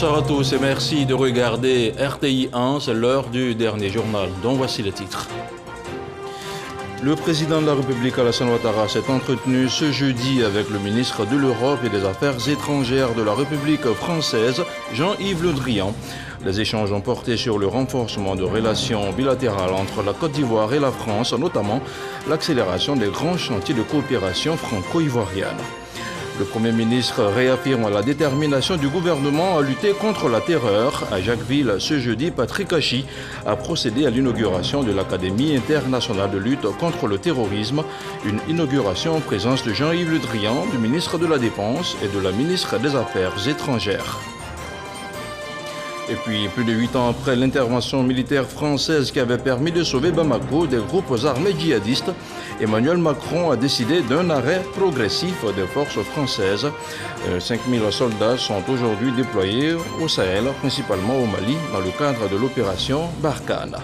Bonsoir à tous et merci de regarder RTI 1, c'est l'heure du dernier journal, dont voici le titre. Le président de la République Alassane Ouattara s'est entretenu ce jeudi avec le ministre de l'Europe et des Affaires étrangères de la République française, Jean-Yves Le Drian. Les échanges ont porté sur le renforcement de relations bilatérales entre la Côte d'Ivoire et la France, notamment l'accélération des grands chantiers de coopération franco-ivoirienne. Le Premier ministre réaffirme la détermination du gouvernement à lutter contre la terreur. À Jacquesville, ce jeudi, Patrick Hachi a procédé à l'inauguration de l'Académie internationale de lutte contre le terrorisme. Une inauguration en présence de Jean-Yves Le Drian, du ministre de la Défense et de la ministre des Affaires étrangères. Et puis, plus de 8 ans après l'intervention militaire française qui avait permis de sauver Bamako des groupes armés djihadistes, Emmanuel Macron a décidé d'un arrêt progressif des forces françaises. 5000 soldats sont aujourd'hui déployés au Sahel, principalement au Mali, dans le cadre de l'opération Barkhane.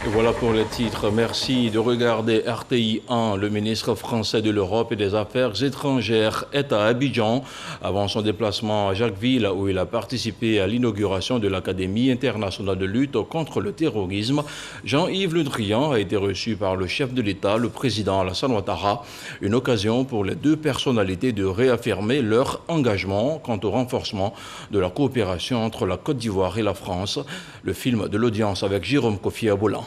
Et voilà pour les titres. Merci de regarder RTI 1. Le ministre français de l'Europe et des Affaires étrangères est à Abidjan avant son déplacement à Jacquesville où il a participé à l'inauguration de l'Académie internationale de lutte contre le terrorisme. Jean-Yves Le Drian a été reçu par le chef de l'État, le président Alassane Ouattara. Une occasion pour les deux personnalités de réaffirmer leur engagement quant au renforcement de la coopération entre la Côte d'Ivoire et la France. Le film de l'audience avec Jérôme Kofi Aboulan.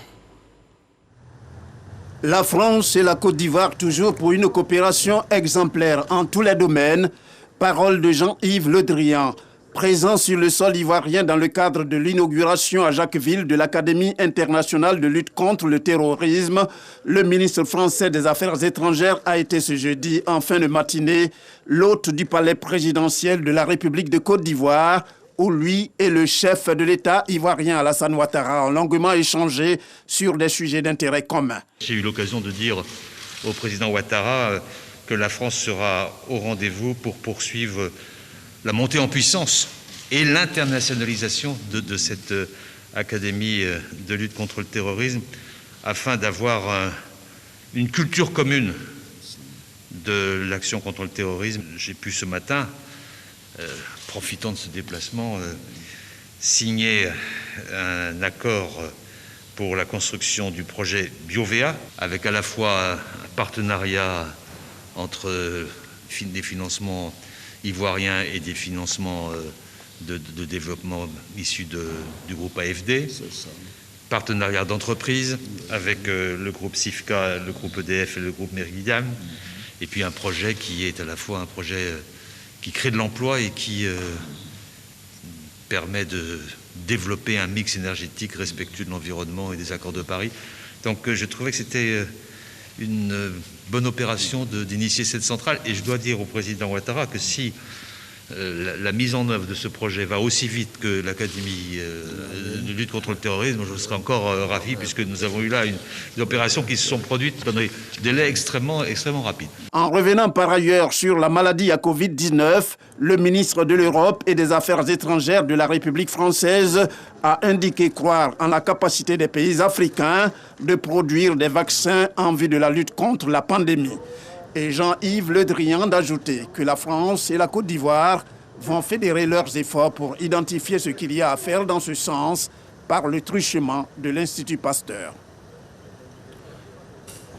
La France et la Côte d'Ivoire toujours pour une coopération exemplaire en tous les domaines. Parole de Jean-Yves Le Drian, présent sur le sol ivoirien dans le cadre de l'inauguration à Jacquesville de l'Académie internationale de lutte contre le terrorisme. Le ministre français des Affaires étrangères a été ce jeudi en fin de matinée l'hôte du palais présidentiel de la République de Côte d'Ivoire, où lui et le chef de l'État ivoirien Alassane Ouattara ont longuement échangé sur des sujets d'intérêt commun. J'ai eu l'occasion de dire au président Ouattara que la France sera au rendez-vous pour poursuivre la montée en puissance et l'internationalisation de cette Académie de lutte contre le terrorisme afin d'avoir une culture commune de l'action contre le terrorisme. J'ai pu ce matin, profitant de ce déplacement, signer un accord pour la construction du projet Biovea, avec à la fois un partenariat entre des financements ivoiriens et des financements de développement issus du groupe AFD, partenariat d'entreprise avec le groupe SIFCA, le groupe EDF et le groupe Meridiam, et puis un projet qui est à la fois un projet qui crée de l'emploi et qui permet de développer un mix énergétique respectueux de l'environnement et des accords de Paris. Donc je trouvais que c'était une bonne opération d'initier cette centrale. Et je dois dire au président Ouattara que si la mise en œuvre de ce projet va aussi vite que l'Académie de lutte contre le terrorisme, je serai encore ravi, puisque nous avons eu là des opérations qui se sont produites dans des délais extrêmement rapides. En revenant par ailleurs sur la maladie à Covid-19, le ministre de l'Europe et des Affaires étrangères de la République française a indiqué croire en la capacité des pays africains de produire des vaccins en vue de la lutte contre la pandémie. Et Jean-Yves Le Drian d'ajouter que la France et la Côte d'Ivoire vont fédérer leurs efforts pour identifier ce qu'il y a à faire dans ce sens par le truchement de l'Institut Pasteur.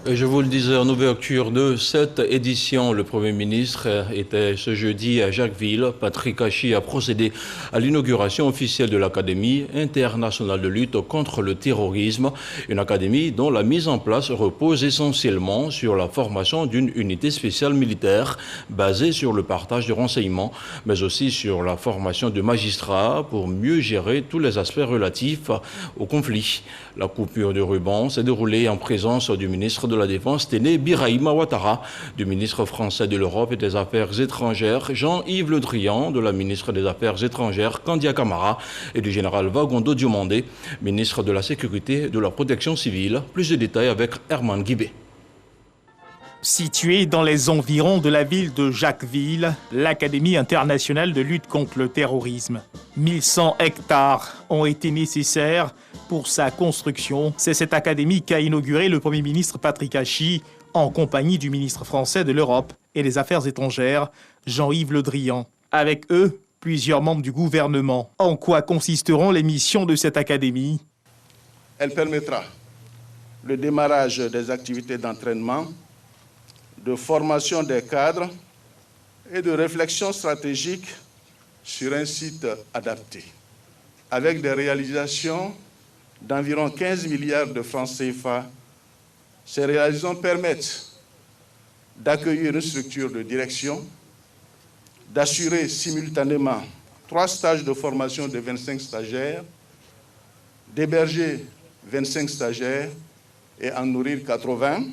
Et je vous le disais en ouverture de cette édition, le Premier ministre était ce jeudi à Jacquesville. Patrick Hachi a procédé à l'inauguration officielle de l'Académie internationale de lutte contre le terrorisme, une académie dont la mise en place repose essentiellement sur la formation d'une unité spéciale militaire basée sur le partage de renseignements, mais aussi sur la formation de magistrats pour mieux gérer tous les aspects relatifs au conflit. La coupure de ruban s'est déroulée en présence du ministre de la Défense, Téné Birahima Ouattara, du ministre français de l'Europe et des Affaires étrangères, Jean-Yves Le Drian, de la ministre des Affaires étrangères, Kandia Camara, et du général Wagondo Diomandé, ministre de la Sécurité et de la Protection civile. Plus de détails avec Herman Guibé. Située dans les environs de la ville de Jacquesville, l'Académie internationale de lutte contre le terrorisme. 1100 hectares ont été nécessaires pour sa construction. C'est cette académie qu'a inauguré le Premier ministre Patrick Hachi en compagnie du ministre français de l'Europe et des Affaires étrangères, Jean-Yves Le Drian. Avec eux, plusieurs membres du gouvernement. En quoi consisteront les missions de cette académie? Elle permettra le démarrage des activités d'entraînement, de formation des cadres et de réflexion stratégique sur un site adapté, avec des réalisations d'environ 15 milliards de francs CFA. Ces réalisations permettent d'accueillir une structure de direction, d'assurer simultanément 3 stages de formation de 25 stagiaires, d'héberger 25 stagiaires et en nourrir 80,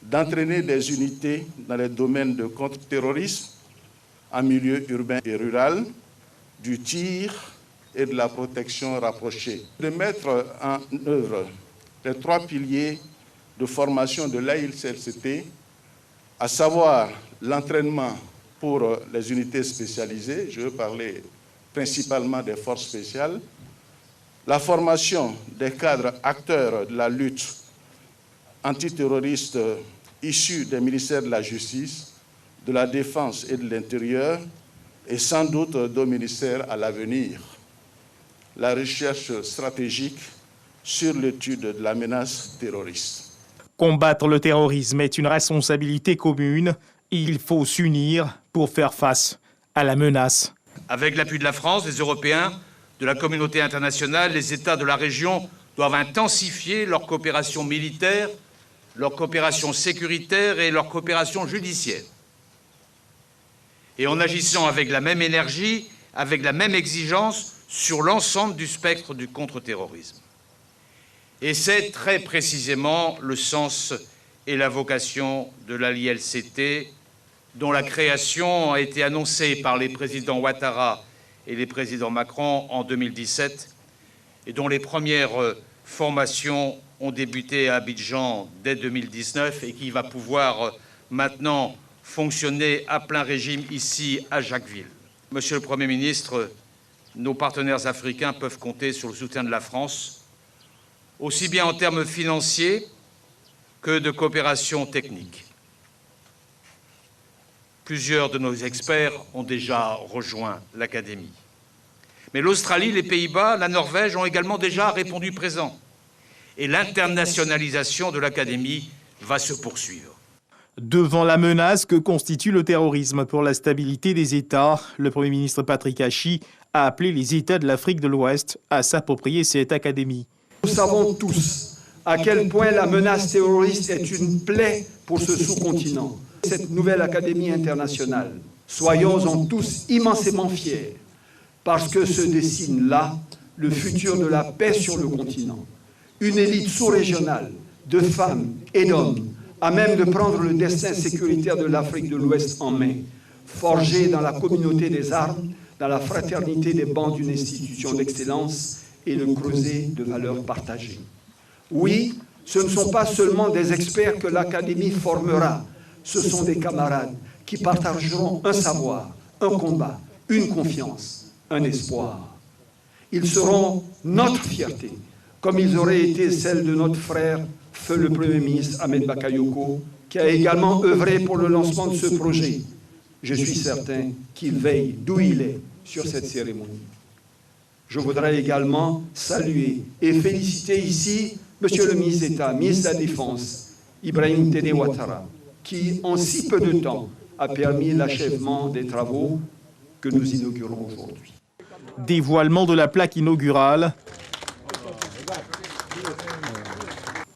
d'entraîner des unités dans les domaines de contre-terrorisme, en milieu urbain et rural, du tir et de la protection rapprochée, de mettre en œuvre les 3 piliers de formation de l'AILCLCT, à savoir l'entraînement pour les unités spécialisées, je veux parler principalement des forces spéciales, la formation des cadres acteurs de la lutte antiterroriste issus des ministères de la Justice, de la Défense et de l'Intérieur, et sans doute d'autres ministères à l'avenir. La recherche stratégique sur l'étude de la menace terroriste. Combattre le terrorisme est une responsabilité commune. Il faut s'unir pour faire face à la menace. Avec l'appui de la France, des Européens, de la communauté internationale, les États de la région doivent intensifier leur coopération militaire, leur coopération sécuritaire et leur coopération judiciaire. Et en agissant avec la même énergie, avec la même exigence sur l'ensemble du spectre du contre-terrorisme. Et c'est très précisément le sens et la vocation de l'AILCT, dont la création a été annoncée par les présidents Ouattara et les présidents Macron en 2017, et dont les premières formations ont débuté à Abidjan dès 2019 et qui va pouvoir maintenant fonctionner à plein régime ici à Jacquesville. Monsieur le Premier ministre, nos partenaires africains peuvent compter sur le soutien de la France, aussi bien en termes financiers que de coopération technique. Plusieurs de nos experts ont déjà rejoint l'Académie. Mais l'Australie, les Pays-Bas, la Norvège ont également déjà répondu présent. Et l'internationalisation de l'Académie va se poursuivre. Devant la menace que constitue le terrorisme pour la stabilité des États, le Premier ministre Patrick Hachi a appelé les États de l'Afrique de l'Ouest à s'approprier cette académie. Nous savons tous à quel point la menace terroriste est une plaie pour ce sous-continent. Cette nouvelle académie internationale, soyons-en tous immensément fiers, parce que se dessine là le futur de la paix sur le continent. Une élite sous-régionale de femmes et d'hommes à même de prendre le destin sécuritaire de l'Afrique de l'Ouest en main, forgée dans la communauté des armes, dans la fraternité des bancs d'une institution d'excellence et le creuset de valeurs partagées. Oui, ce ne sont pas seulement des experts que l'Académie formera, ce sont des camarades qui partageront un savoir, un combat, une confiance, un espoir. Ils seront notre fierté, comme ils auraient été celle de notre frère, feu le Premier ministre Ahmed Bakayoko, qui a également œuvré pour le lancement de ce projet. Je suis certain qu'il veille d'où il est sur cette cérémonie. Je voudrais également saluer et féliciter ici Monsieur le ministre d'État, ministre de la Défense, Ibrahim Téné Ouattara, qui, en si peu de temps, a permis l'achèvement des travaux que nous inaugurons aujourd'hui. Dévoilement de la plaque inaugurale,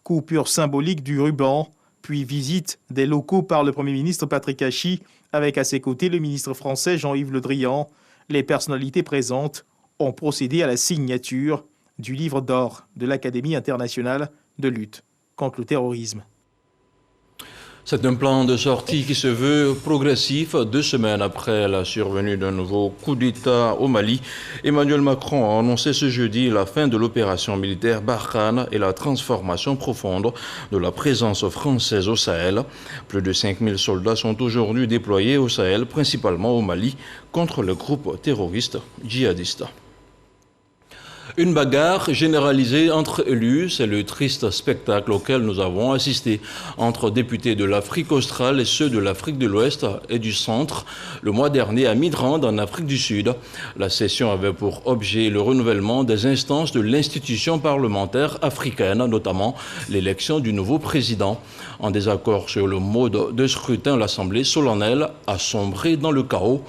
coupure symbolique du ruban, puis visite des locaux par le Premier ministre Patrick Hachi, avec à ses côtés le ministre français Jean-Yves Le Drian. Les personnalités présentes ont procédé à la signature du livre d'or de l'Académie internationale de lutte contre le terrorisme. C'est un plan de sortie qui se veut progressif. 2 semaines après la survenue d'un nouveau coup d'État au Mali, Emmanuel Macron a annoncé ce jeudi la fin de l'opération militaire Barkhane et la transformation profonde de la présence française au Sahel. Plus de 5000 soldats sont aujourd'hui déployés au Sahel, principalement au Mali, contre le groupe terroriste djihadiste. Une bagarre généralisée entre élus, c'est le triste spectacle auquel nous avons assisté entre députés de l'Afrique australe et ceux de l'Afrique de l'Ouest et du Centre le mois dernier à Midrand en Afrique du Sud. La session avait pour objet le renouvellement des instances de l'institution parlementaire africaine, notamment l'élection du nouveau président. En désaccord sur le mode de scrutin, l'Assemblée solennelle a sombré dans le chaos.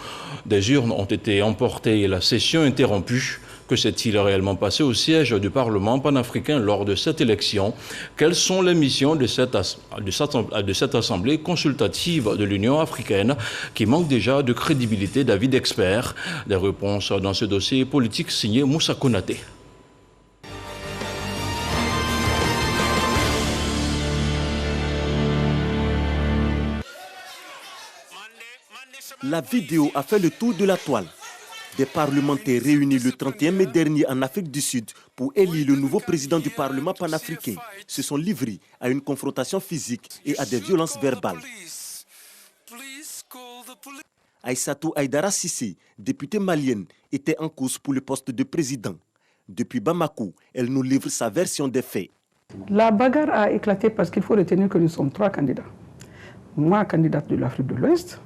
Des urnes ont été emportées et la session interrompue. Que s'est-il réellement passé au siège du Parlement panafricain lors de cette élection? Quelles sont les missions de cette Assemblée consultative de l'Union africaine qui manque déjà de crédibilité d'avis d'experts? Des réponses dans ce dossier politique signé Moussa Konaté. La vidéo a fait le tour de la toile. Des parlementaires réunis le 31 mai dernier en Afrique du Sud pour élire le nouveau président du Parlement panafricain se sont livrés à une confrontation physique et à des violences verbales. Aïssatou Aïdara Cissé, députée malienne, était en course pour le poste de président. Depuis Bamako, elle nous livre sa version des faits. La bagarre a éclaté parce qu'il faut retenir que nous sommes 3 candidats. Moi, candidate de l'Afrique de l'Ouest,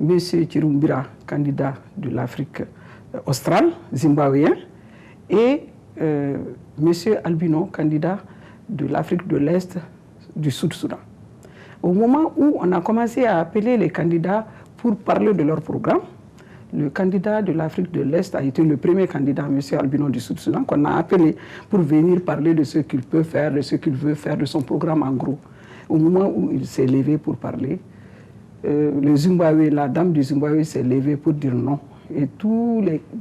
M. Chirumbira, candidat de l'Afrique australe, zimbabwéen, et M. Albino, candidat de l'Afrique de l'Est, du Sud-Soudan. Au moment où on a commencé à appeler les candidats pour parler de leur programme, le candidat de l'Afrique de l'Est a été le premier candidat, M. Albino du Sud-Soudan, qu'on a appelé pour venir parler de ce qu'il peut faire, de ce qu'il veut faire, de son programme en gros. Au moment où il s'est levé pour parler, le Zimbabwe, la dame du Zimbabwe s'est levée pour dire non. Et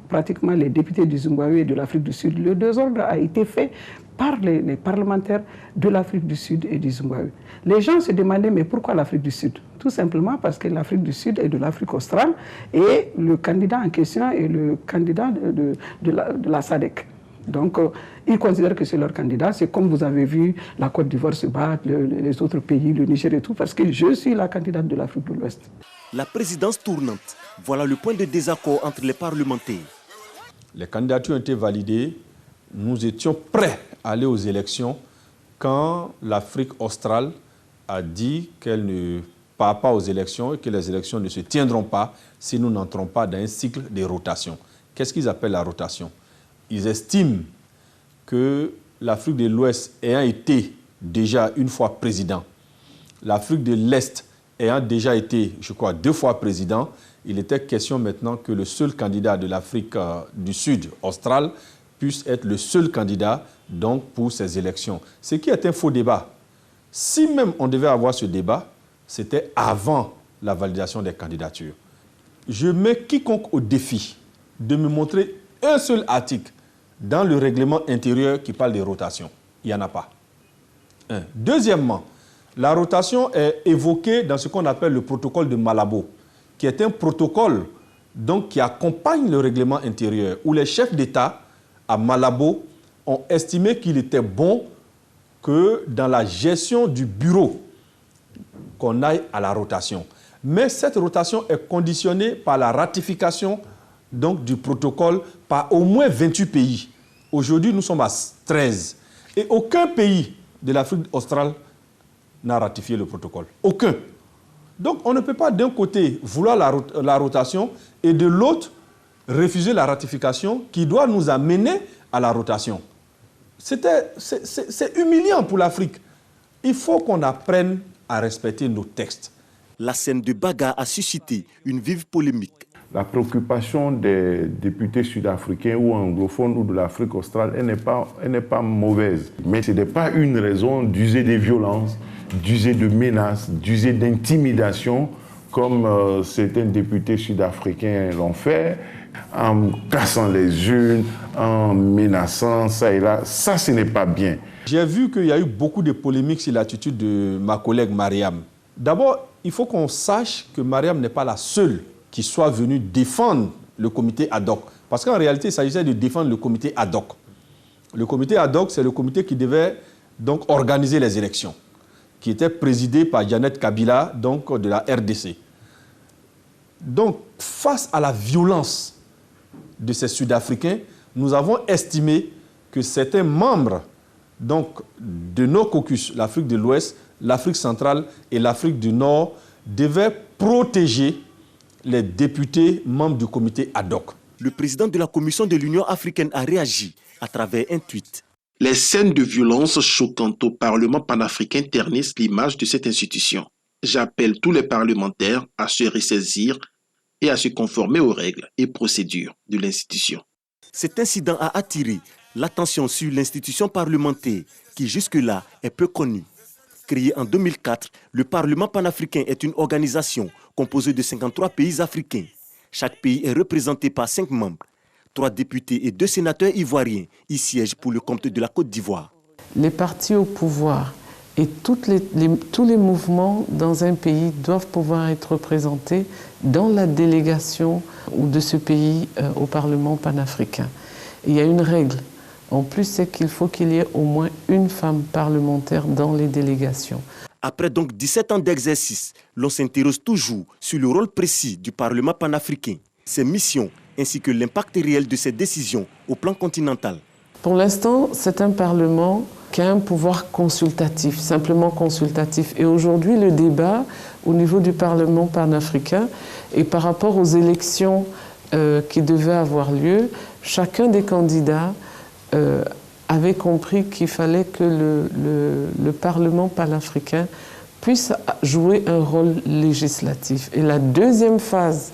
pratiquement les députés du Zimbabwe et de l'Afrique du Sud, le désordre a été fait par les parlementaires de l'Afrique du Sud et du Zimbabwe. Les gens se demandaient, mais pourquoi l'Afrique du Sud? Tout simplement parce que l'Afrique du Sud est de l'Afrique australe et le candidat en question est le candidat de la SADC. Donc, ils considèrent que c'est leur candidat. C'est comme vous avez vu la Côte d'Ivoire se battre, les autres pays, le Niger et tout, parce que je suis la candidate de l'Afrique de l'Ouest. La présidence tournante, voilà le point de désaccord entre les parlementaires. Les candidatures ont été validées. Nous étions prêts à aller aux élections quand l'Afrique australe a dit qu'elle ne part pas aux élections et que les élections ne se tiendront pas si nous n'entrons pas dans un cycle de rotation. Qu'est-ce qu'ils appellent la rotation? Ils estiment que l'Afrique de l'Ouest ayant été déjà une fois président, l'Afrique de l'Est ayant déjà été, je crois, 2 fois président, il était question maintenant que le seul candidat de l'Afrique du Sud australe puisse être le seul candidat donc, pour ces élections. Ce qui est un faux débat. Si même on devait avoir ce débat, c'était avant la validation des candidatures. Je mets quiconque au défi de me montrer un seul article dans le règlement intérieur qui parle de rotation. Il n'y en a pas. Deuxièmement, la rotation est évoquée dans ce qu'on appelle le protocole de Malabo, qui est un protocole donc, qui accompagne le règlement intérieur, où les chefs d'État à Malabo ont estimé qu'il était bon que dans la gestion du bureau, qu'on aille à la rotation. Mais cette rotation est conditionnée par la ratification donc, du protocole par au moins 28 pays. Aujourd'hui, nous sommes à 13. Et aucun pays de l'Afrique australe n'a ratifié le protocole. Aucun. Donc, on ne peut pas d'un côté vouloir la rotation et de l'autre refuser la ratification qui doit nous amener à la rotation. C'est humiliant pour l'Afrique. Il faut qu'on apprenne à respecter nos textes. La scène de bagarre a suscité une vive polémique. La préoccupation des députés sud-africains ou anglophones ou de l'Afrique australe, elle n'est pas mauvaise. Mais ce n'est pas une raison d'user des violences, d'user de menaces, d'user d'intimidation, comme certains députés sud-africains l'ont fait, en cassant les urnes, en menaçant ça et là. Ça, ce n'est pas bien. J'ai vu qu'il y a eu beaucoup de polémiques sur l'attitude de ma collègue Mariam. D'abord, il faut qu'on sache que Mariam n'est pas la seule qui soit venue défendre le comité ad hoc. Parce qu'en réalité, il s'agissait de défendre le comité ad hoc. Le comité ad hoc, c'est le comité qui devait donc organiser les élections, qui était présidé par Janet Kabila, donc de la RDC. Donc, face à la violence de ces Sud-Africains, nous avons estimé que certains membres donc, de nos caucus, l'Afrique de l'Ouest, l'Afrique centrale et l'Afrique du Nord, devaient protéger les députés membres du comité ad hoc. Le président de la Commission de l'Union africaine a réagi à travers un tweet. Les scènes de violence choquantes au Parlement panafricain ternissent l'image de cette institution. J'appelle tous les parlementaires à se ressaisir et à se conformer aux règles et procédures de l'institution. Cet incident a attiré l'attention sur l'institution parlementaire qui jusque-là est peu connue. Créé en 2004, le Parlement panafricain est une organisation composée de 53 pays africains. Chaque pays est représenté par 5 membres. 3 députés et 2 sénateurs ivoiriens y siègent pour le compte de la Côte d'Ivoire. Les partis au pouvoir et tous les mouvements dans un pays doivent pouvoir être représentés dans la délégation de ce pays au Parlement panafricain. Et il y a une règle. En plus, c'est qu'il faut qu'il y ait au moins une femme parlementaire dans les délégations. Après donc 17 ans d'exercice, l'on s'interroge toujours sur le rôle précis du Parlement panafricain, ses missions ainsi que l'impact réel de ses décisions au plan continental. Pour l'instant, c'est un Parlement qui a un pouvoir consultatif, simplement consultatif. Et aujourd'hui, le débat au niveau du Parlement panafricain et par rapport aux élections qui devaient avoir lieu, chacun des candidats avait compris qu'il fallait que le Parlement panafricain puisse jouer un rôle législatif. Et la deuxième phase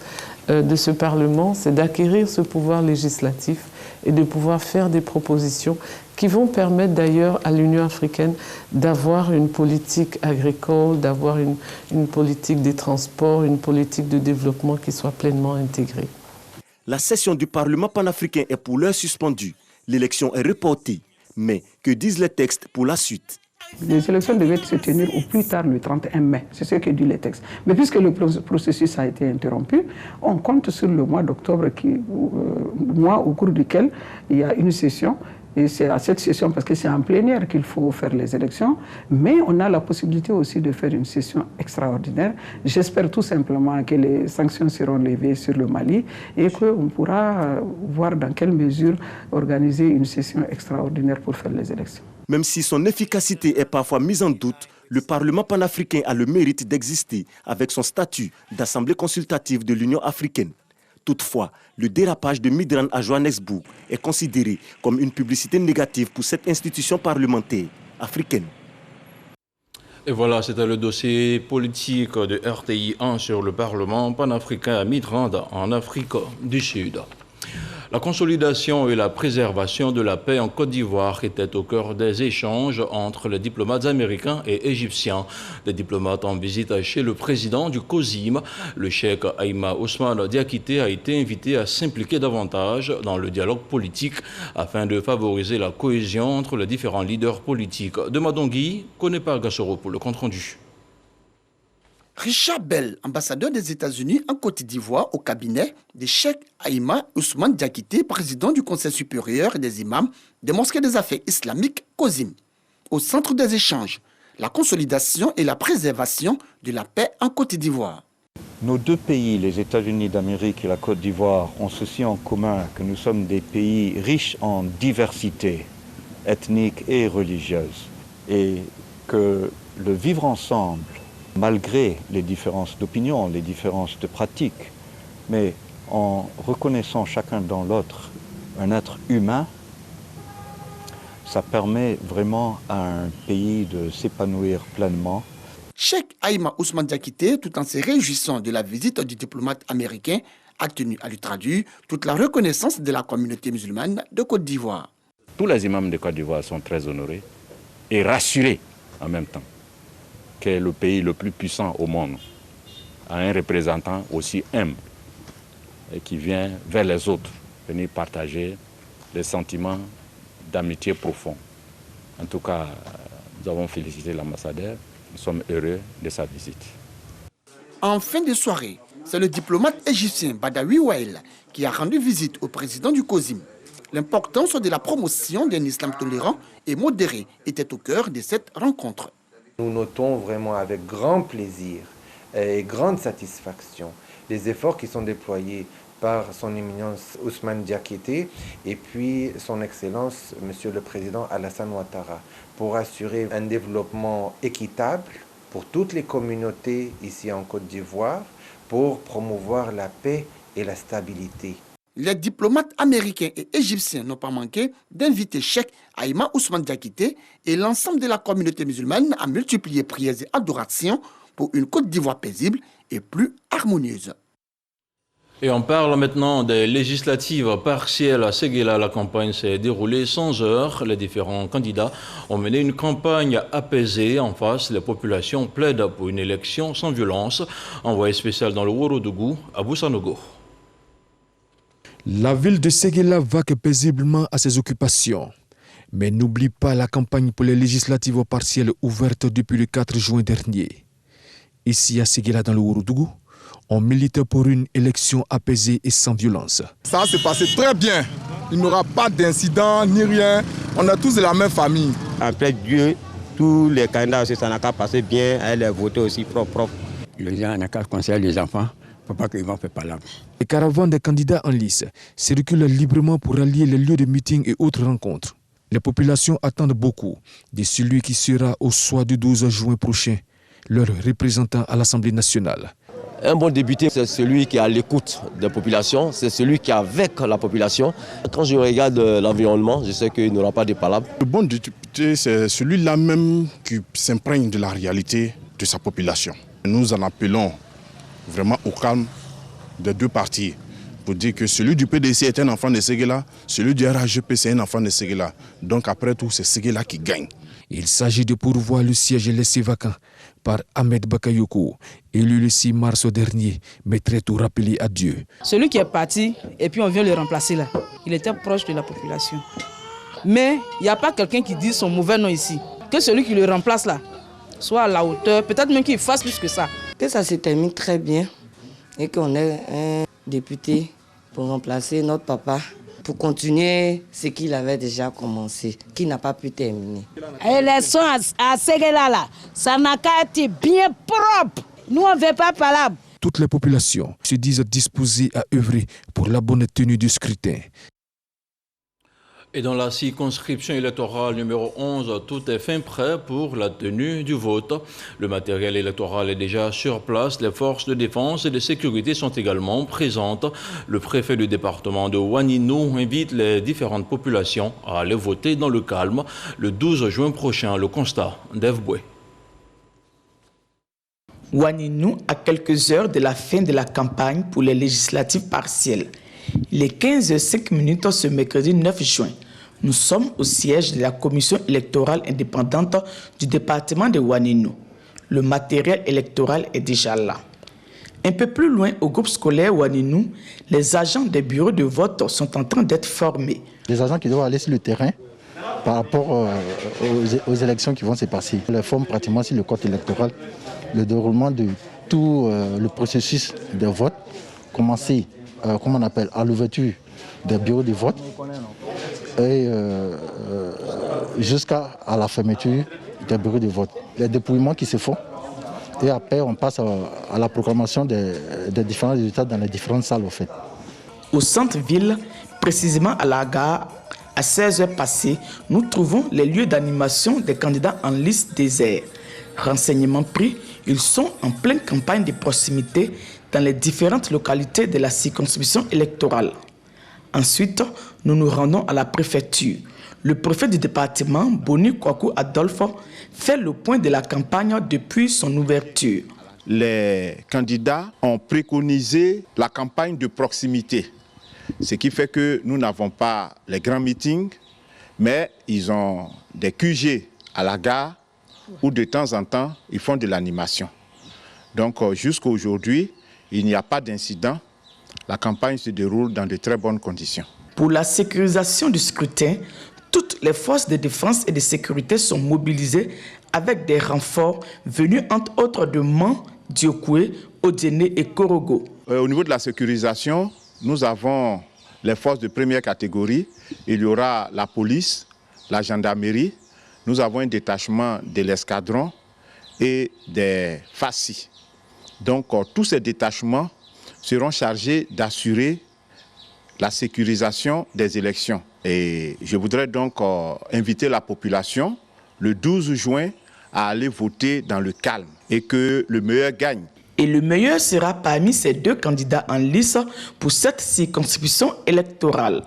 de ce Parlement, c'est d'acquérir ce pouvoir législatif et de pouvoir faire des propositions qui vont permettre d'ailleurs à l'Union africaine d'avoir une politique agricole, d'avoir une politique des transports, une politique de développement qui soit pleinement intégrée. La session du Parlement panafricain est pour l'heure suspendue. L'élection est reportée. Mais que disent les textes pour la suite? Les élections devaient se tenir au plus tard le 31 mai, c'est ce que dit les textes. Mais puisque le processus a été interrompu, on compte sur le mois d'octobre, mois au cours duquel il y a une session. Et c'est à cette session, parce que c'est en plénière qu'il faut faire les élections, mais on a la possibilité aussi de faire une session extraordinaire. J'espère tout simplement que les sanctions seront levées sur le Mali et qu'on pourra voir dans quelle mesure organiser une session extraordinaire pour faire les élections. Même si son efficacité est parfois mise en doute, le Parlement panafricain a le mérite d'exister avec son statut d'Assemblée consultative de l'Union africaine. Toutefois, le dérapage de Midrand à Johannesburg est considéré comme une publicité négative pour cette institution parlementaire africaine. Et voilà, c'était le dossier politique de RTI 1 sur le Parlement panafricain à Midrand en Afrique du Sud. La consolidation et la préservation de la paix en Côte d'Ivoire étaient au cœur des échanges entre les diplomates américains et égyptiens. Les diplomates en visite chez le président du COSIM, le cheikh Aïma Ousmane Diakité, a été invité à s'impliquer davantage dans le dialogue politique afin de favoriser la cohésion entre les différents leaders politiques. De Madongui, Konepa Gassoro pour le compte-rendu. Richard Bell, ambassadeur des États-Unis en Côte d'Ivoire au cabinet de Cheikh Aïma Ousmane Diakité, président du Conseil supérieur des imams des mosquées des affaires islamiques COSIM. Au centre des échanges, la consolidation et la préservation de la paix en Côte d'Ivoire. Nos deux pays, les États-Unis d'Amérique et la Côte d'Ivoire, ont ceci en commun que nous sommes des pays riches en diversité ethnique et religieuse et que le vivre ensemble, malgré les différences d'opinion, les différences de pratiques, mais en reconnaissant chacun dans l'autre un être humain, ça permet vraiment à un pays de s'épanouir pleinement. Cheikh Aïma Ousmane Diakité, tout en se réjouissant de la visite du diplomate américain, a tenu à lui traduire toute la reconnaissance de la communauté musulmane de Côte d'Ivoire. Tous les imams de Côte d'Ivoire sont très honorés et rassurés en même temps, qui est le pays le plus puissant au monde, a un représentant aussi humble et qui vient vers les autres, venir partager des sentiments d'amitié profond. En tout cas, nous avons félicité l'ambassadeur, nous sommes heureux de sa visite. En fin de soirée, c'est le diplomate égyptien Badawi Wael qui a rendu visite au président du COSIM. L'importance de la promotion d'un islam tolérant et modéré était au cœur de cette rencontre. Nous notons vraiment avec grand plaisir et grande satisfaction les efforts qui sont déployés par son éminence Ousmane Diakité et puis son excellence, Monsieur le Président Alassane Ouattara, pour assurer un développement équitable pour toutes les communautés ici en Côte d'Ivoire, pour promouvoir la paix et la stabilité. Les diplomates américains et égyptiens n'ont pas manqué d'inviter Cheikh Aïma Ousmane Diakité et l'ensemble de la communauté musulmane à multiplier prières et adorations pour une Côte d'Ivoire paisible et plus harmonieuse. Et on parle maintenant des législatives partielles à Séguéla. La campagne s'est déroulée sans heurts. Les différents candidats ont mené une campagne apaisée. En face, les populations plaident pour une élection sans violence. Envoyé spécial dans le Ourodougou, à Boussanogo. La ville de Séguéla vaque paisiblement à ses occupations. Mais n'oublie pas la campagne pour les législatives partielles ouverte depuis le 4 juin dernier. Ici à Séguéla dans le Ourodougou, on milite pour une élection apaisée et sans violence. Ça s'est passé très bien. Il n'y aura pas d'incident ni rien. On est tous de la même famille. Après Dieu, tous les candidats aussi, ça n'a qu'à passer bien. Elle est votée aussi propre. Les gens n'ont qu'à conseiller les enfants pour pas qu'ils vont faire palabre. Les caravanes des candidats en lice circulent librement pour allier les lieux de meeting et autres rencontres. Les populations attendent beaucoup de celui qui sera au soir du 12 juin prochain, leur représentant à l'Assemblée nationale. Un bon député, c'est celui qui est à l'écoute des populations, c'est celui qui est avec la population. Quand je regarde l'environnement, je sais qu'il n'y aura pas de palabres. Le bon député, c'est celui-là même qui s'imprègne de la réalité de sa population. Nous en appelons vraiment au calme des deux partis pour dire que celui du PDC est un enfant de Séguéla, celui du RHGP c'est un enfant de Séguéla. Donc après tout, c'est Séguéla qui gagne. Il s'agit de pourvoir le siège laissé vacant par Ahmed Bakayoko, élu le 6 mars dernier, mais très tôt rappelé à Dieu. Celui qui est parti et puis on vient le remplacer là, il était proche de la population. Mais il n'y a pas quelqu'un qui dit son mauvais nom ici. Que celui qui le remplace là soit à la hauteur, peut-être même qu'il fasse plus que ça. Que ça se termine très bien et qu'on ait un député pour remplacer notre papa, pour continuer ce qu'il avait déjà commencé, qui n'a pas pu terminer. L'élection à Séguéla, là, ça n'a qu'à être bien propre. Nous, on ne veut pas palabre. Toutes les populations se disent disposées à œuvrer pour la bonne tenue du scrutin. Et dans la circonscription électorale numéro 11, tout est fin prêt pour la tenue du vote. Le matériel électoral est déjà sur place. Les forces de défense et de sécurité sont également présentes. Le préfet du département de Ouaninou invite les différentes populations à aller voter dans le calme le 12 juin prochain. Le constat d'Ève Boué. Ouaninou à quelques heures de la fin de la campagne pour les législatives partielles. Il est 15h05 ce mercredi 9 juin. Nous sommes au siège de la commission électorale indépendante du département de Ouaninou. Le matériel électoral est déjà là. Un peu plus loin, au groupe scolaire Ouaninou, les agents des bureaux de vote sont en train d'être formés. Les agents qui doivent aller sur le terrain par rapport aux élections qui vont se passer. Ils les forment pratiquement sur le code électoral, le déroulement de tout le processus de vote, commencer comme on appelle, à l'ouverture des bureaux de vote et jusqu'à la fermeture des bureaux de vote. Les dépouillements qui se font et après on passe à la proclamation des différents résultats dans les différentes salles au fait. Au centre-ville, précisément à la gare, à 16h passées, nous trouvons les lieux d'animation des candidats en liste déserts. Renseignements pris, ils sont en pleine campagne de proximité dans les différentes localités de la circonscription électorale. Ensuite, nous nous rendons à la préfecture. Le préfet du département, Boni Kwaku Adolphe, fait le point de la campagne depuis son ouverture. Les candidats ont préconisé la campagne de proximité, ce qui fait que nous n'avons pas les grands meetings, mais ils ont des QG à la gare où de temps en temps, ils font de l'animation. Donc jusqu'à aujourd'hui, il n'y a pas d'incident. La campagne se déroule dans de très bonnes conditions. Pour la sécurisation du scrutin, toutes les forces de défense et de sécurité sont mobilisées avec des renforts venus entre autres de Man, Diokoué, Odiené et Korogo. Au niveau de la sécurisation, nous avons les forces de première catégorie. Il y aura la police, la gendarmerie. Nous avons un détachement de l'escadron et des FACI. Donc, tous ces détachements seront chargés d'assurer la sécurisation des élections. Et je voudrais donc inviter la population le 12 juin à aller voter dans le calme et que le meilleur gagne. Et le meilleur sera parmi ces deux candidats en lice pour cette circonscription électorale.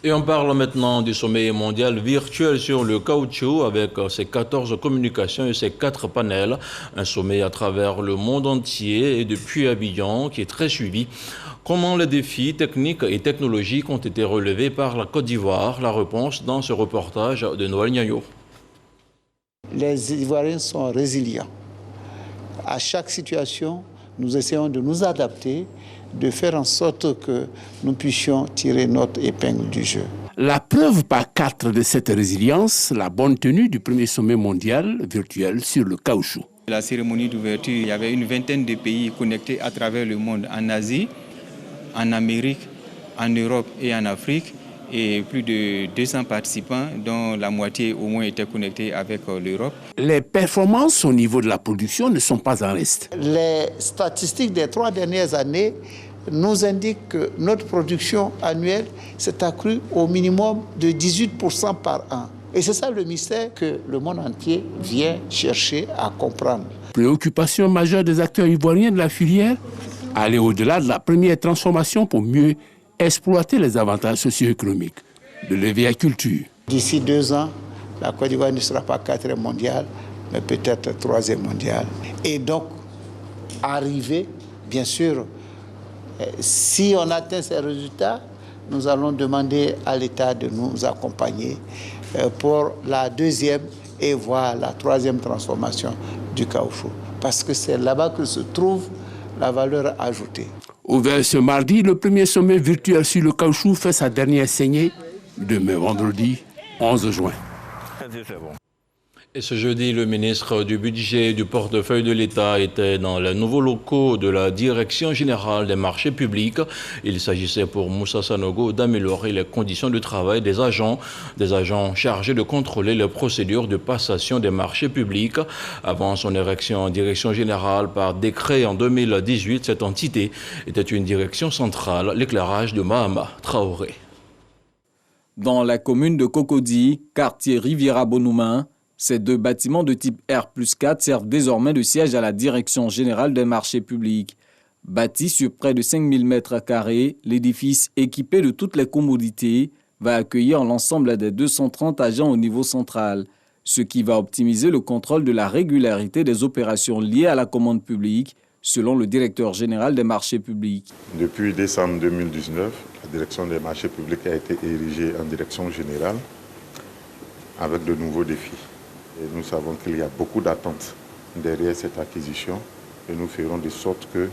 Et on parle maintenant du sommet mondial virtuel sur le caoutchouc avec ses 14 communications et ses 4 panels. Un sommet à travers le monde entier et depuis Abidjan qui est très suivi. Comment les défis techniques et technologiques ont été relevés par la Côte d'Ivoire? La réponse dans ce reportage de Noël Niayo. Les Ivoiriens sont résilients. À chaque situation, nous essayons de nous adapter, de faire en sorte que nous puissions tirer notre épingle du jeu. La preuve par 4 de cette résilience, la bonne tenue du premier sommet mondial virtuel sur le caoutchouc. La cérémonie d'ouverture, il y avait une vingtaine de pays connectés à travers le monde, en Asie, en Amérique, en Europe et en Afrique. Et plus de 200 participants, dont la moitié au moins étaient connectés avec l'Europe. Les performances au niveau de la production ne sont pas en reste. Les statistiques des 3 dernières années nous indiquent que notre production annuelle s'est accrue au minimum de 18% par an. Et c'est ça le mystère que le monde entier vient chercher à comprendre. Préoccupation majeure des acteurs ivoiriens de la filière, aller au-delà de la première transformation pour mieux exploiter les avantages socio-économiques de l'hévéaculture. D'ici 2 ans, la Côte d'Ivoire ne sera pas 4e mondiale, mais peut-être 3e mondiale. Et donc, arriver, bien sûr, si on atteint ces résultats, nous allons demander à l'État de nous accompagner pour la 2e et voire la 3e transformation du caoutchouc. Parce que c'est là-bas que se trouve la valeur ajoutée. Ouvert ce mardi, le premier sommet virtuel sur le caoutchouc fait sa dernière saignée, demain vendredi 11 juin. Et ce jeudi, le ministre du Budget et du portefeuille de l'État était dans les nouveaux locaux de la Direction générale des marchés publics. Il s'agissait pour Moussa Sanogo d'améliorer les conditions de travail des agents chargés de contrôler les procédures de passation des marchés publics. Avant son érection en direction générale par décret en 2018, cette entité était une direction centrale. L'éclairage de Mahama Traoré. Dans la commune de Cocody, quartier Riviera-Bonoumin, ces 2 bâtiments de type R+4 servent désormais de siège à la Direction générale des marchés publics. Bâti sur près de 5000 m², l'édifice équipé de toutes les commodités va accueillir l'ensemble des 230 agents au niveau central, ce qui va optimiser le contrôle de la régularité des opérations liées à la commande publique, selon le directeur général des marchés publics. Depuis décembre 2019, la Direction des marchés publics a été érigée en direction générale avec de nouveaux défis. Et nous savons qu'il y a beaucoup d'attentes derrière cette acquisition et nous ferons de sorte que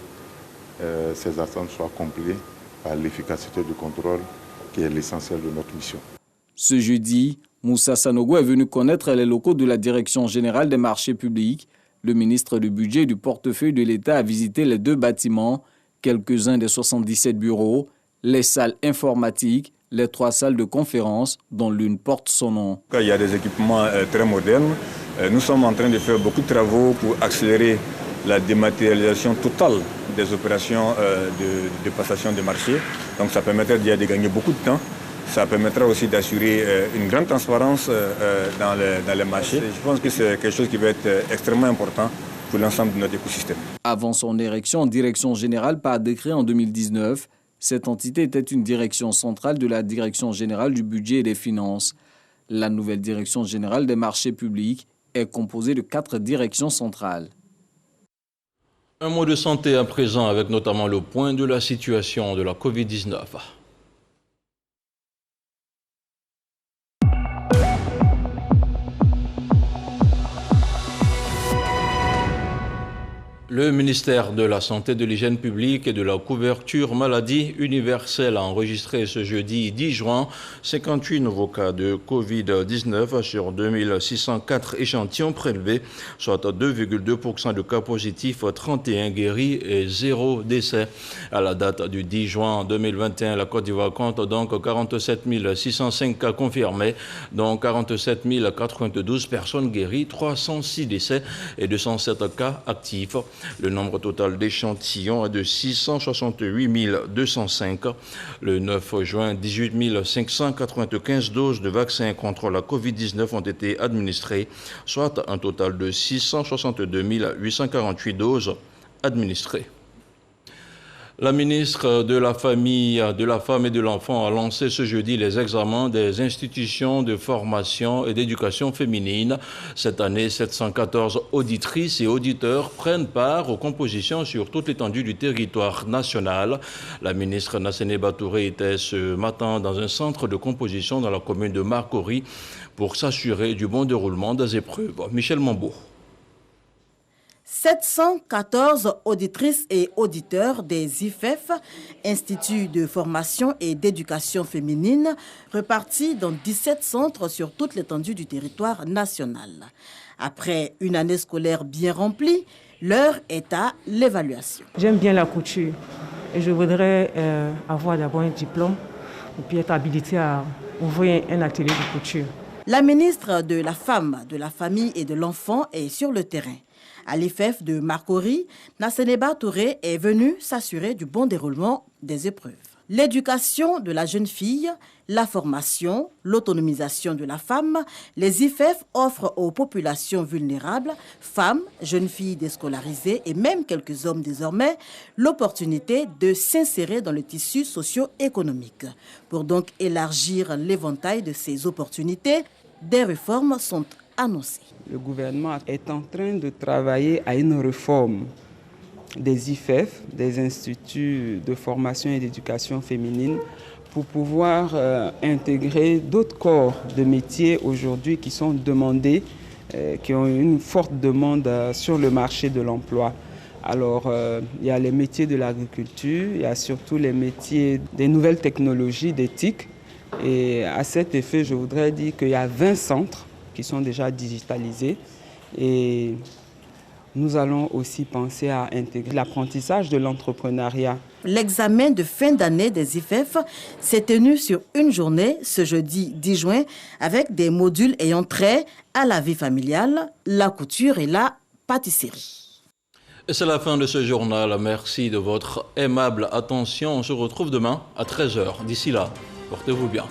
ces attentes soient comblées par l'efficacité du contrôle qui est l'essentiel de notre mission. Ce jeudi, Moussa Sanogo est venu connaître les locaux de la Direction générale des marchés publics. Le ministre du Budget et du portefeuille de l'État a visité les 2 bâtiments, quelques-uns des 77 bureaux, les salles informatiques, les 3 salles de conférence, dont l'une porte son nom. Il y a des équipements très modernes. Nous sommes en train de faire beaucoup de travaux pour accélérer la dématérialisation totale des opérations de passation de marché. Donc ça permettra de gagner beaucoup de temps. Ça permettra aussi d'assurer une grande transparence dans les marchés. Je pense que c'est quelque chose qui va être extrêmement important pour l'ensemble de notre écosystème. Avant son érection en direction générale par décret en 2019, cette entité était une direction centrale de la Direction générale du budget et des finances. La nouvelle Direction générale des marchés publics est composée de 4 directions centrales. Un mot de santé à présent avec notamment le point de la situation de la Covid-19. Le ministère de la Santé, de l'Hygiène publique et de la couverture maladie universelle a enregistré ce jeudi 10 juin 58 nouveaux cas de Covid-19 sur 2604 échantillons prélevés, soit 2,2% de cas positifs, 31 guéris et 0 décès. À la date du 10 juin 2021, la Côte d'Ivoire compte donc 47 605 cas confirmés, dont 47 092 personnes guéries, 306 décès et 207 cas actifs. Le nombre total d'échantillons est de 668 205. Le 9 juin, 18 595 doses de vaccins contre la Covid-19 ont été administrées, soit un total de 662 848 doses administrées. La ministre de la Famille, de la Femme et de l'Enfant a lancé ce jeudi les examens des institutions de formation et d'éducation féminine. Cette année, 714 auditrices et auditeurs prennent part aux compositions sur toute l'étendue du territoire national. La ministre Nassénéba Touré était ce matin dans un centre de composition dans la commune de Marcory pour s'assurer du bon déroulement des épreuves. Michel Mambo. 714 auditrices et auditeurs des IFEF, Instituts de formation et d'éducation féminine, repartis dans 17 centres sur toute l'étendue du territoire national. Après une année scolaire bien remplie, l'heure est à l'évaluation. J'aime bien la couture et je voudrais avoir d'abord un diplôme et puis être habilitée à ouvrir un atelier de couture. La ministre de la Femme, de la Famille et de l'Enfant est sur le terrain. À l'IFEF de Marcory, Nassénéba Touré est venue s'assurer du bon déroulement des épreuves. L'éducation de la jeune fille, la formation, l'autonomisation de la femme, les IFEF offrent aux populations vulnérables, femmes, jeunes filles déscolarisées et même quelques hommes désormais, l'opportunité de s'insérer dans le tissu socio-économique. Pour donc élargir l'éventail de ces opportunités, des réformes sont annoncées. Le gouvernement est en train de travailler à une réforme des IFEF, des instituts de formation et d'éducation féminine, pour pouvoir intégrer d'autres corps de métiers aujourd'hui qui sont demandés, qui ont une forte demande sur le marché de l'emploi. Alors, il y a les métiers de l'agriculture, il y a surtout les métiers des nouvelles technologies, des TIC. Et à cet effet, je voudrais dire qu'il y a 20 centres qui sont déjà digitalisés et nous allons aussi penser à intégrer l'apprentissage de l'entrepreneuriat. L'examen de fin d'année des IFEF s'est tenu sur une journée ce jeudi 10 juin avec des modules ayant trait à la vie familiale, la couture et la pâtisserie. Et c'est la fin de ce journal. Merci de votre aimable attention. On se retrouve demain à 13h. D'ici là, portez-vous bien.